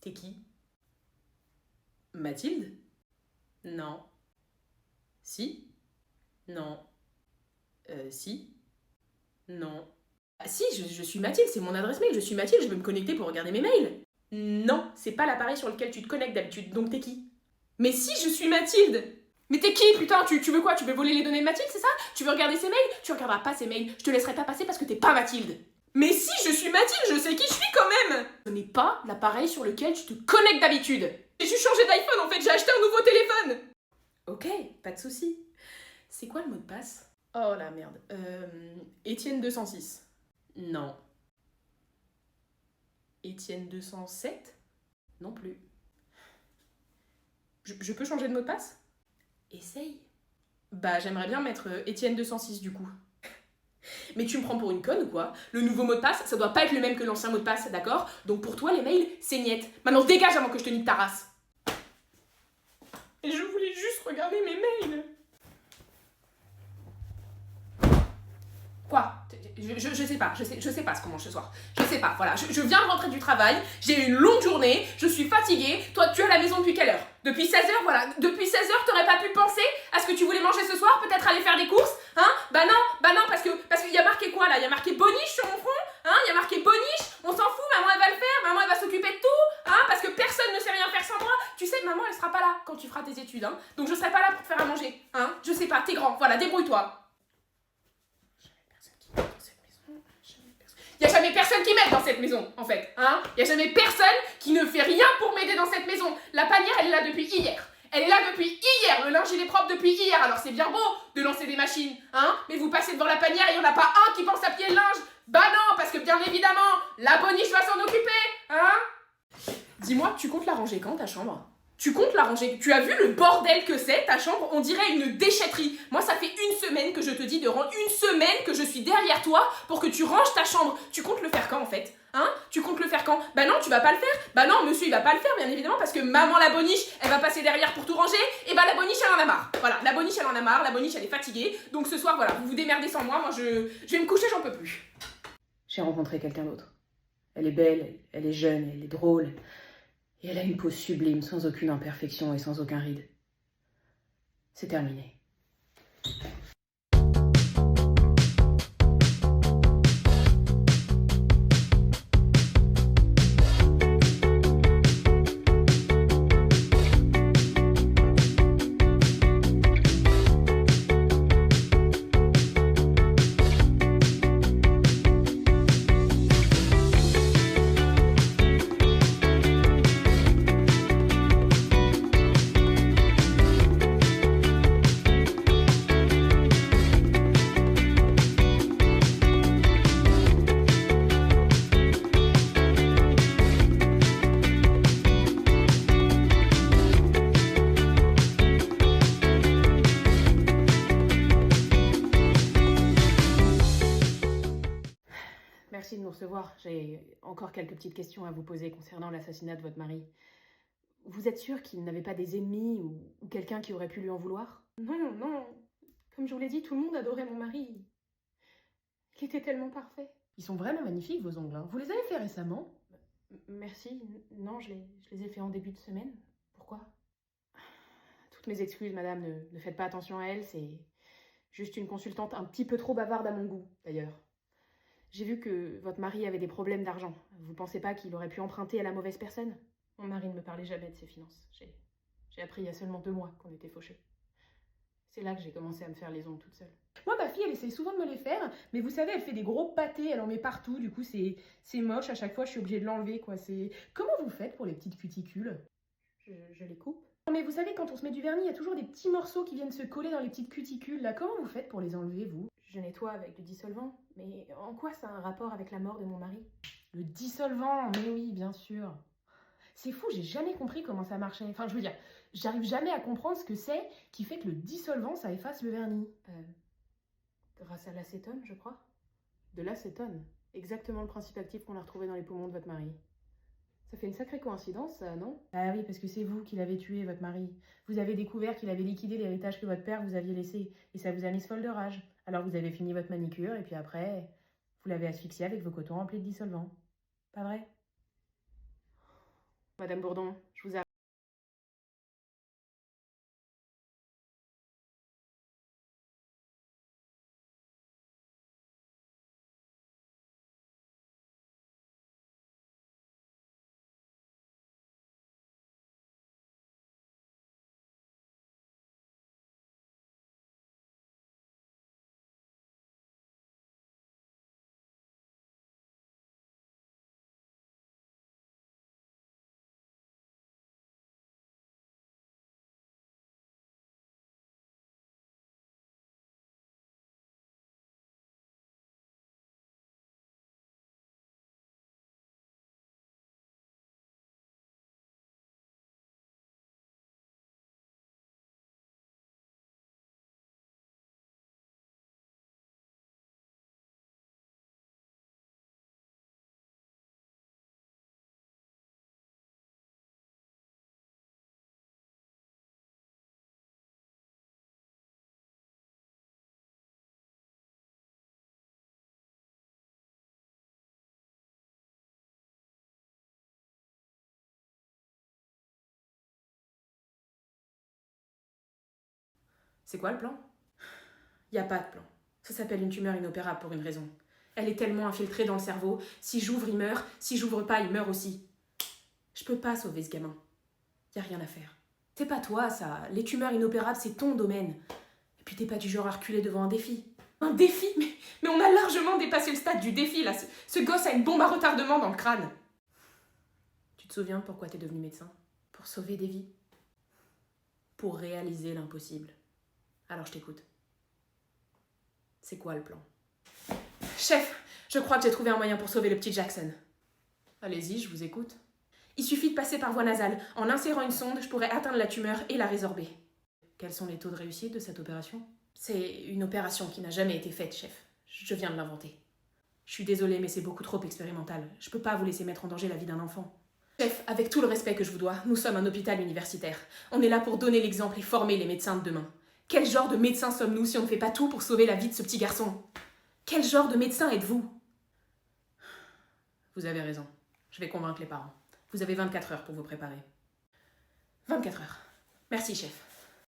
T'es qui? Mathilde? Non. Si? Non. Si? Non. Ah si, je suis Mathilde, c'est mon adresse mail, je suis Mathilde, je veux me connecter pour regarder mes mails. Non, c'est pas l'appareil sur lequel tu te connectes d'habitude, donc t'es qui? Mais si, je suis Mathilde! Mais t'es qui, putain? Tu veux quoi? Tu veux voler les données de Mathilde, c'est ça? Tu veux regarder ses mails? Tu regarderas pas ses mails, je te laisserai pas passer parce que t'es pas Mathilde. Mais si, je suis Mathilde, je sais qui je suis quand même! Ce n'est pas l'appareil sur lequel tu te connectes d'habitude. J'ai juste changé d'iPhone en fait, j'ai acheté un nouveau téléphone. Ok, pas de souci. C'est quoi le mot de passe? Oh la merde. Étienne 206. Non. Étienne 207? Non plus. Je peux changer de mot de passe? Essaye. Bah j'aimerais bien mettre Étienne 206 du coup. Mais tu me prends pour une conne ou quoi? Le nouveau mot de passe, ça doit pas être le même que l'ancien mot de passe, d'accord? Donc pour toi, les mails, c'est niette. Maintenant dégage avant que je te nique ta race. Et je voulais juste regarder mes mails. Quoi? Je sais pas, je sais pas ce qu'on mange ce soir. Je sais pas, voilà, je viens de rentrer du travail, j'ai eu une longue journée, je suis fatiguée. Toi, tu es à la maison depuis quelle heure? Depuis 16h, voilà. Depuis 16h, t'aurais pas pu penser à ce que tu voulais manger ce soir? Peut-être aller faire des courses? Hein? Bah non, parce qu'il y a marqué quoi là? Il y a marqué boniche sur mon front? Hein? Il y a marqué boniche? On s'en fout, maman elle va le faire, maman elle va s'occuper de tout, hein? Parce que personne ne sait rien faire sans moi. Tu sais, maman elle sera pas là quand tu feras tes études, hein? Donc je serai pas là pour te faire à manger, hein? Je sais pas, t'es grand, voilà, débrouille-toi. Il y a jamais personne qui m'aide dans cette maison, en fait, hein? Il y a jamais personne qui ne fait rien pour m'aider dans cette maison. La panière, elle est là depuis hier. Elle est là depuis hier. Le linge, il est propre depuis hier. Alors c'est bien beau de lancer des machines, hein? Mais vous passez devant la panière et il n'y en a pas un qui pense à plier le linge. Bah non, parce que bien évidemment, la boniche va s'en occuper, hein? Dis-moi, tu comptes la ranger quand, ta chambre? Tu comptes la ranger? Tu as vu le bordel que c'est, ta chambre? On dirait une déchetterie. Moi, ça fait une semaine que je te dis de rendre, une semaine que je suis derrière toi pour que tu ranges ta chambre. Tu comptes le faire quand, en fait? Hein? Tu comptes le faire quand? Bah non, tu vas pas le faire. Bah non, monsieur, il va pas le faire, bien évidemment, parce que maman la boniche, elle va passer derrière pour tout ranger. Et bah la boniche, elle en a marre. Voilà, la boniche, elle en a marre. La boniche, elle est fatiguée. Donc ce soir, voilà, vous vous démerdez sans moi. Moi, je vais me coucher, j'en peux plus. J'ai rencontré quelqu'un d'autre. Elle est belle, elle est jeune, elle est drôle. Et elle a une peau sublime, sans aucune imperfection et sans aucun ride. C'est terminé. Merci de nous recevoir. J'ai encore quelques petites questions à vous poser concernant l'assassinat de votre mari. Vous êtes sûr qu'il n'avait pas des ennemis ou quelqu'un qui aurait pu lui en vouloir? Non, non. Comme je vous l'ai dit, tout le monde adorait mon mari. Il était tellement parfait. Ils sont vraiment magnifiques, vos ongles, hein. Vous les avez fait récemment? Merci. Non, je les ai fait en début de semaine. Pourquoi? Toutes mes excuses, madame. Ne faites pas attention à elle. C'est juste une consultante un petit peu trop bavarde à mon goût, d'ailleurs. J'ai vu que votre mari avait des problèmes d'argent. Vous pensez pas qu'il aurait pu emprunter à la mauvaise personne? Mon mari ne me parlait jamais de ses finances. J'ai appris il y a seulement 2 mois qu'on était fauchés. C'est là que j'ai commencé à me faire les ongles toute seule. Moi, ma fille, elle essaye souvent de me les faire, mais vous savez, elle fait des gros pâtés, elle en met partout, du coup, c'est moche. À chaque fois, je suis obligée de l'enlever, quoi. Comment vous faites pour les petites cuticules? Je les coupe. Non, mais vous savez, quand on se met du vernis, il y a toujours des petits morceaux qui viennent se coller dans les petites cuticules, là. Comment vous faites pour les enlever, vous? Je nettoie avec du dissolvant, mais en quoi ça a un rapport avec la mort de mon mari? Le dissolvant, mais oui, bien sûr. C'est fou, j'ai jamais compris comment ça marchait. Enfin, je veux dire, j'arrive jamais à comprendre ce que c'est qui fait que le dissolvant, ça efface le vernis. Grâce à l'acétone, je crois. De l'acétone. Exactement le principe actif qu'on a retrouvé dans les poumons de votre mari. Ça fait une sacrée coïncidence, ça, non? Ah oui, parce que c'est vous qui l'avez tué, votre mari. Vous avez découvert qu'il avait liquidé l'héritage que votre père vous aviez laissé. Et ça vous a mis folle de rage. Alors vous avez fini votre manicure, et puis après, vous l'avez asphyxié avec vos cotons remplis de dissolvant. Pas vrai? Madame Bourdon, je vous arrête. C'est quoi le plan? Y a pas de plan. Ça s'appelle une tumeur inopérable pour une raison. Elle est tellement infiltrée dans le cerveau, si j'ouvre, il meurt, si j'ouvre pas, il meurt aussi. Je peux pas sauver ce gamin. Y a rien à faire. C'est pas toi, ça. Les tumeurs inopérables, c'est ton domaine. Et puis t'es pas du genre à reculer devant un défi. Un défi? Mais on a largement dépassé le stade du défi, là. Ce gosse a une bombe à retardement dans le crâne. Tu te souviens pourquoi t'es devenu médecin? Pour sauver des vies. Pour réaliser l'impossible. Alors je t'écoute. C'est quoi le plan? Chef, je crois que j'ai trouvé un moyen pour sauver le petit Jackson. Allez-y, je vous écoute. Il suffit de passer par voie nasale. En insérant une sonde, je pourrais atteindre la tumeur et la résorber. Quels sont les taux de réussite de cette opération? C'est une opération qui n'a jamais été faite, chef. Je viens de l'inventer. Je suis désolée, mais c'est beaucoup trop expérimental. Je peux pas vous laisser mettre en danger la vie d'un enfant. Chef, avec tout le respect que je vous dois, nous sommes un hôpital universitaire. On est là pour donner l'exemple et former les médecins de demain. Quel genre de médecins sommes-nous si on ne fait pas tout pour sauver la vie de ce petit garçon? Quel genre de médecin êtes-vous? Vous avez raison. Je vais convaincre les parents. Vous avez 24 heures pour vous préparer. 24 heures. Merci, chef.